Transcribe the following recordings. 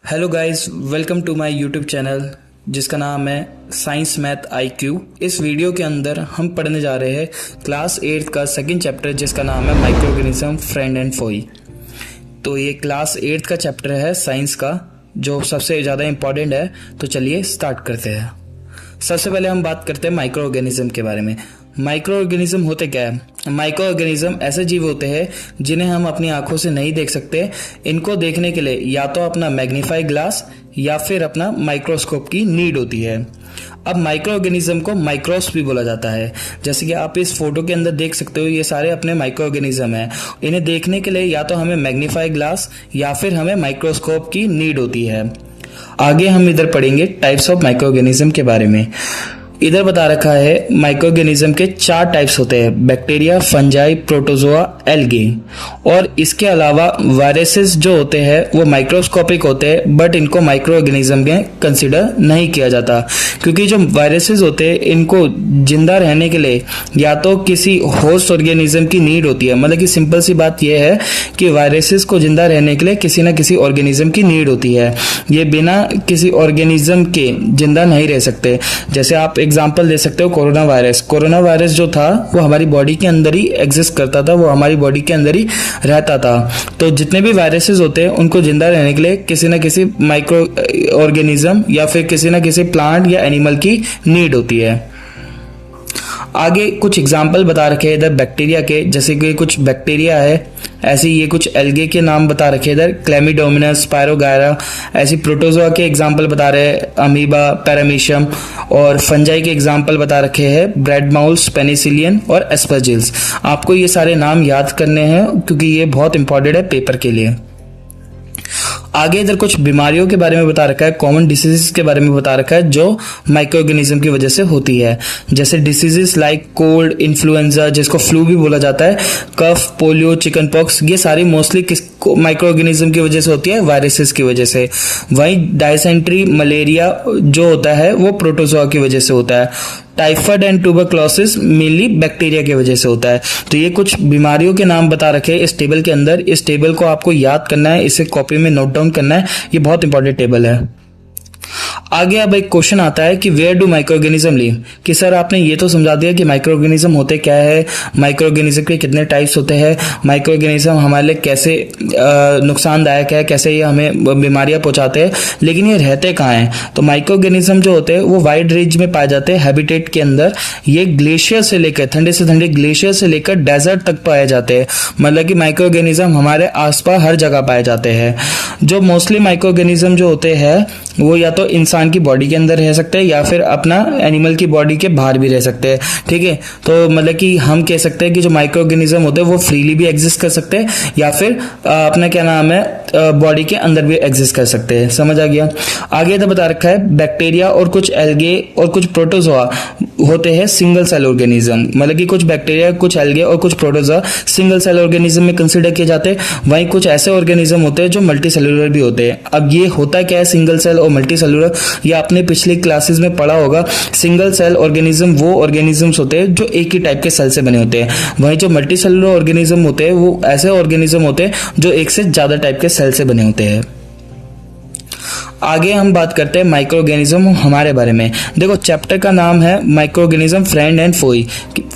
Hello guys, welcome to my YouTube channel जिसका नाम है साइंस मैथ IQ। इस वीडियो के अंदर हम पढ़ने जा रहे हैं क्लास 8 का सेकंड चैप्टर जिसका नाम है micro organism friend and Foy. तो ये क्लास 8 का चैप्टर है साइंस का जो सबसे ज़्यादा इम्पॉर्टेंट है। तो चलिए स्टार्ट करते हैं। सबसे पहले हम बात करते हैं माइक्रो ऑर्गेनिज्म के बारे में। माइक्रो ऑर्गेनिज्म होते क्या है? माइक्रो ऑर्गेनिज्म ऐसे जीव होते हैं जिन्हें हम अपनी आंखों से नहीं देख सकते। इनको देखने के लिए या तो अपना मैग्नीफाई ग्लास या फिर अपना माइक्रोस्कोप की नीड होती है। अब माइक्रो ऑर्गेनिज्म को माइक्रोस भी बोला जाता है। जैसे कि आप इस फोटो के अंदर देख सकते हो, ये सारे अपने माइक्रो ऑर्गेनिज्म है। इन्हें देखने के लिए या तो हमें मैग्नीफाई ग्लास या फिर हमें माइक्रोस्कोप की नीड होती है। आगे हम इधर पढ़ेंगे टाइप्स ऑफ माइक्रो ऑर्गेनिज्म के बारे में। इधर बता रखा है माइक्रो ऑर्गेनिज्म के 4 टाइप्स होते हैं: बैक्टीरिया, फंजाई, प्रोटोजोआ, एल्गे। और इसके अलावा वायरसेस जो होते हैं वो माइक्रोस्कोपिक होते हैं, बट इनको माइक्रो ऑर्गेनिज्म में कंसिडर नहीं किया जाता, क्योंकि जो वायरसेस होते हैं इनको जिंदा रहने के लिए या तो किसी होस्ट ऑर्गेनिज्म की नीड होती है। मतलब कि सिंपल सी बात यह है कि वायरसेस को जिंदा रहने के लिए किसी न किसी ऑर्गेनिज्म की नीड होती है। ये बिना किसी ऑर्गेनिज्म के जिंदा नहीं रह सकते। जैसे आप एग्जाम्पल दे सकते हो कोरोना वायरस। कोरोना वायरस जो था वो हमारी बॉडी के अंदर ही एग्जिस्ट करता था, वो हमारी बॉडी के अंदर ही रहता था। तो जितने भी वायरसेस होते हैं उनको जिंदा रहने के लिए किसी न किसी माइक्रो ऑर्गेनिज्म या फिर किसी न किसी प्लांट या एनिमल की नीड होती है। आगे कुछ एग्जाम्पल बता रखे हैं इधर बैक्टीरिया के, जैसे कि कुछ बैक्टीरिया है, ऐसे ये कुछ एल्गे के नाम बता रखे इधर, क्लेमिडोमिनस, स्पायरोगायरा। ऐसी प्रोटोजोआ के एग्जाम्पल बता रहे हैं, अमीबा, पैरामीशियम। और फंजाई के एग्जाम्पल बता रखे हैं, ब्रेड माउस, पेनिसिलियन और एस्परजिल्स। आपको ये सारे नाम याद करने हैं क्योंकि ये बहुत इंपॉर्टेंट है पेपर के लिए। आगे इधर कुछ बीमारियों के बारे में बता रखा है, कॉमन डिसीजेस के बारे में बता रखा है जो माइक्रो ऑर्गेनिज्म की वजह से होती है। जैसे डिसीजेस लाइक कोल्ड, इन्फ्लुएंजा जिसको फ्लू भी बोला जाता है, कफ, पोलियो, चिकन पॉक्स, ये सारी मोस्टली किसको माइक्रो ऑर्गेनिज्म की वजह से होती है? वायरसेस की वजह से। वहीं डायसेंट्री, मलेरिया जो होता है वो प्रोटोजोआ की वजह से होता है। Typhoid and tuberculosis mainly bacteria की वजह से होता है। तो ये कुछ बीमारियों के नाम बता रखे इस टेबल के अंदर। इस टेबल को आपको याद करना है, इसे कॉपी में नोट डाउन करना है। ये बहुत इंपॉर्टेंट टेबल है। आगे अब एक क्वेश्चन आता है कि where do micro organism live. कि सर आपने ये तो समझा दिया कि माइक्रो ऑर्गेनिज्म होते क्या है, माइक्रो ऑर्गेनिज्म के कितने टाइप्स होते हैं, माइक्रो ऑर्गेनिज्म हमारे लिए कैसे नुकसानदायक है, कैसे ये हमें बीमारियां पहुंचाते हैं, लेकिन ये रहते कहाँ हैं? तो माइक्रो ऑर्गेनिज्म जो होते हैं वो वाइड रेंज में पाए जाते हैं हैबिटेट के अंदर। ये ग्लेशियर से लेकर, ठंडे से ठंडे ग्लेशियर से लेकर डेजर्ट तक पाए जाते हैं। मतलब कि माइक्रो ऑर्गेनिज्म हमारे आसपास हर जगह पाए जाते हैं। जो मोस्टली माइक्रो ऑर्गेनिज्म जो होते हैं वो या तो इंसान की बॉडी के अंदर रह सकते हैं या फिर अपना एनिमल की बॉडी के बाहर भी रह सकते हैं। ठीक है, तो मतलब कि हम कह सकते हैं कि जो माइक्रो ऑर्गेनिज्म होते हैं वो फ्रीली भी एग्जिस्ट कर सकते हैं या फिर अपना क्या नाम है बॉडी के अंदर भी एग्जिस्ट कर सकते हैं। समझ आ गया? आगे तो बता रखा है बैक्टीरिया और कुछ एल्गे और कुछ प्रोटोजोआ होते हैं सिंगल सेल ऑर्गेनिज्म। मतलब कि कुछ बैक्टीरिया, कुछ एल्गे और कुछ प्रोटोजोआ सिंगल सेल ऑर्गेनिज्म में कंसिडर किए जाते हैं। वहीं कुछ ऐसे ऑर्गेनिज्म होते हैं जो मल्टी सेलुलर भी होते हैं। अब ये होता क्या है सिंगल सेल और मल्टी सेलुलर? ये आपने पिछली क्लासेस में पढ़ा होगा। सिंगल सेल ऑर्गेनिज्म वो ऑर्गेनिजम्स होते हैं जो एक ही टाइप के सेल से बने होते हैं। वहीं जो मल्टी सेलुलर ऑर्गेनिज्म होते हैं वो ऐसे ऑर्गेनिज्म होते हैं जो एक से ज्यादा टाइप के सेल से बने होते हैं। आगे हम बात करते हैं माइक्रो ऑर्गेनिज्म हमारे बारे में। देखो चैप्टर का नाम है micro organism friend and foe.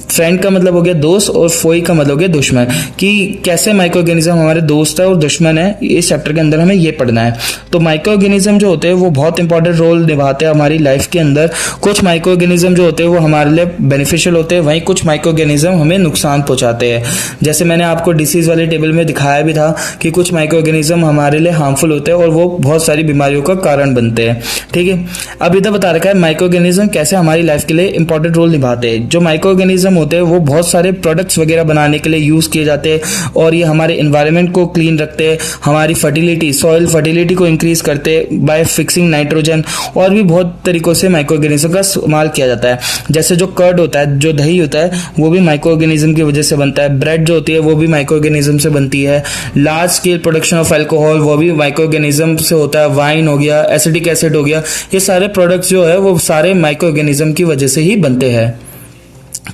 Friend का मतलब हो गया दोस्त और फोई का मतलब हो गया दुश्मन। कि कैसे माइक्रो ऑर्गेनिज्म हमारे दोस्त है और दुश्मन है, इस चैप्टर के अंदर हमें ये पढ़ना है। तो माइक्रो ऑर्गेनिज्म जो होते हैं वो बहुत इंपॉर्टेंट रोल निभाते हैं हमारी लाइफ के अंदर। कुछ माइक्रो ऑर्गेनिज्म जो होते हैं वो हमारे लिए बेनिफिशियल होते हैं, वहीं कुछ माइक्रो ऑर्गेनिज्म हमें नुकसान पहुंचाते हैं। जैसे मैंने आपको डिसीज वाले टेबल में दिखाया भी था कि कुछ माइक्रो ऑर्गेनिज्म हमारे लिए हार्मफुल होते हैं और वो बहुत सारी बीमारियों का कारण बनते हैं। ठीक है, अब इधर बता रखा है माइक्रो ऑर्गेनिज्म कैसे हमारी लाइफ के लिए इंपॉर्टेंट रोल निभाते हैं। जो माइक्रो ऑर्गेनिज्म होते हैं वो बहुत सारे प्रोडक्ट्स वगैरह बनाने के लिए यूज किए जाते हैं और ये हमारे एनवायरनमेंट को क्लीन रखते हैं, हमारी फर्टिलिटी, सॉइल फर्टिलिटी को इंक्रीज करते हैं बाय फिक्सिंग नाइट्रोजन। और भी बहुत तरीकों से माइक्रो ऑर्गेनिज्म का इस्तेमाल किया जाता है। जैसे जो कर्ड होता है, जो दही होता है, वो भी माइक्रो ऑर्गेनिज्म की वजह से बनता है। ब्रेड जो होती है वो भी माइक्रो ऑर्गेनिज्म से बनती है। Large scale production of alcohol वो भी माइक्रो ऑर्गेनिज्म से होता है। वाइन हो गया, एसिटिक एसिड हो गया, ये सारे प्रोडक्ट्स जो है वो सारे माइक्रो ऑर्गेनिज्म की वजह से ही बनते हैं।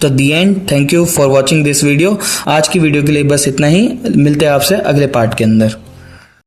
तो the end, thank you for watching this video. आज की वीडियो के लिए बस इतना ही। मिलते हैं आपसे अगले पार्ट के अंदर।